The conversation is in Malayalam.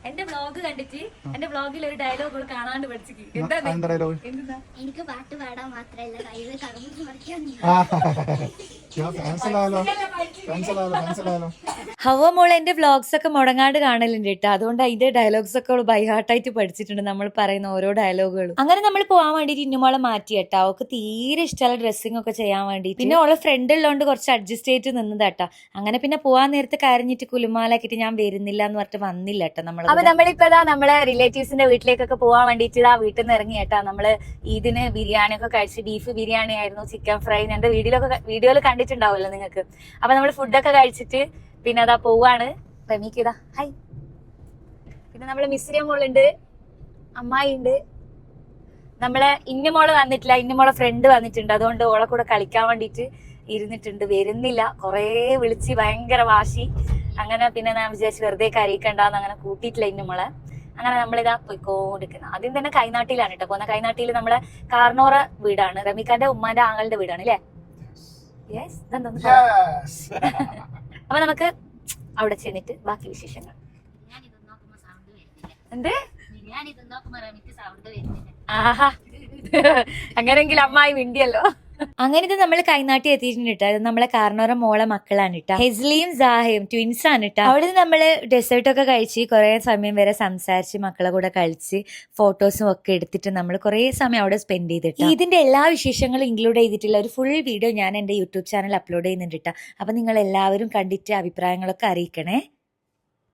എന്റെ വ്ലോഗ് കണ്ടിട്ട് എന്റെ വ്ലോഗിൽ ഒരു ഡയലോഗ് കാണാണ്ട് പഠിച്ചിട്ട് എന്താ എനിക്ക് പാട്ട് പാടാൻ മാത്രല്ല കയ്യിൽ കറമ്പ് മറിക്കാൻ ഹവ മോൾ എന്റെ വ്ലോഗ്സ് ഒക്കെ മുടങ്ങാണ്ട് കാണലുണ്ട് കേട്ടോ. അതുകൊണ്ട് അതിന്റെ ഡയലോഗ്സ് ഒക്കെ അവള് ബൈ ഹാർട്ടായിട്ട് പഠിച്ചിട്ടുണ്ട്, നമ്മൾ പറയുന്ന ഓരോ ഡയലോഗുകളും. അങ്ങനെ നമ്മൾ പോകാൻ വേണ്ടിട്ട് ഇന്നുമോളെ മാറ്റി കേട്ടോ. അവൾക്ക് തീരെ ഇഷ്ടമുള്ള ഡ്രസ്സിംഗ് ഒക്കെ ചെയ്യാൻ വേണ്ടി. പിന്നെ ഓളെ ഫ്രണ്ട് ഉള്ളതുകൊണ്ട് കുറച്ച് അഡ്ജസ്റ്റ് ചെയ്തിട്ട് നിന്നതാട്ടോ. അങ്ങനെ പിന്നെ പോവാൻ നേരത്തെ കരഞ്ഞിട്ട് കുലുമാലാക്കിട്ട് ഞാൻ വരുന്നില്ല എന്ന് പറഞ്ഞിട്ട് വന്നില്ല കേട്ടോ നമ്മൾ. അപ്പൊ നമ്മളിപ്പോ നമ്മളെ റിലേറ്റീവ്സിന്റെ വീട്ടിലേക്കൊക്കെ പോകാൻ വേണ്ടിട്ട് വീട്ടിൽ നിന്ന് ഇറങ്ങി കേട്ടോ. നമ്മള് ഈദിന് ബിരിയാണി ഒക്കെ കഴിച്ച്, ബീഫ് ബിരിയാണി ആയിരുന്നു, ചിക്കൻ ഫ്രൈ. എന്റെ വീഡിയോയിൽ കണ്ടിട്ടുണ്ടാവുമല്ലോ നിങ്ങൾക്ക്. അപ്പൊ നമ്മള് ഫുഡൊക്കെ കഴിച്ചിട്ട് പിന്നെ അതാ പോവാണ്. റമീക്ക് ഹൈ. പിന്നെ നമ്മള് മിസ്രിയ മോളുണ്ട്, അമ്മായി ഉണ്ട്, നമ്മളെ ഇന്നുമോള് വന്നിട്ടില്ല, ഇന്നുമോളെ ഫ്രണ്ട് വന്നിട്ടുണ്ട്. അതുകൊണ്ട് ഓളെ കൂടെ കളിക്കാൻ വേണ്ടിട്ട് ഇരുന്നിട്ടുണ്ട്, വരുന്നില്ല. കൊറേ വിളിച്ച് ഭയങ്കര വാശി. അങ്ങനെ പിന്നെ ഞാൻ വിചാരിച്ചു വെറുതെ കരയിക്കണ്ടെന്ന് അങ്ങനെ കൂട്ടിയിട്ടില്ല ഇന്നുമോളെ. അങ്ങനെ നമ്മളിതാ പോയിക്കോണ്ടിരിക്കുന്നത്. ആദ്യം തന്നെ കൈനാട്ടിയിലാണ് കേട്ടോ പോകുന്നത്. കൈനാട്ടിയിൽ നമ്മളെ കാർണോറ വീടാണ്, റമീക്കാന്റെ ഉമ്മാന്റെ ആങ്ങളുടെ വീടാണ് അല്ലേ? യെസ്. അപ്പൊ നമുക്ക് അവിടെ ചെന്നിട്ട് ബാക്കി വിശേഷങ്ങൾ. എന്ത് ആഹാ, അങ്ങനെങ്കിൽ അമ്മായി വിണ്ടിയല്ലോ. അങ്ങനെ ഇത് നമ്മൾ കൈനാട്ടി എത്തിയിട്ടുണ്ട് കേട്ടോ. അത് നമ്മളെ കാർണോറ മോളെ മക്കളാണ് കേട്ടോ, ഹെസ്ലിയും സാഹയും ട്വിൻസ് ആണ് കേട്ടോ. അവിടെ നമ്മള് ഡെസേർട്ട് ഒക്കെ കഴിച്ച് കുറെ സമയം വരെ സംസാരിച്ച് മക്കളെ കൂടെ കളിച്ച് ഫോട്ടോസും ഒക്കെ എടുത്തിട്ട് നമ്മൾ കുറെ സമയം അവിടെ സ്പെൻഡ് ചെയ്തിട്ട് ഇതിന്റെ എല്ലാ വിശേഷങ്ങളും ഇൻക്ലൂഡ് ചെയ്തിട്ടുള്ള ഒരു ഫുൾ വീഡിയോ ഞാൻ എന്റെ യൂട്യൂബ് ചാനൽ അപ്ലോഡ് ചെയ്യുന്നുണ്ട് കേട്ടോ. അപ്പൊ നിങ്ങൾ എല്ലാവരും കണ്ടിട്ട് അഭിപ്രായങ്ങളൊക്കെ അറിയിക്കണേ.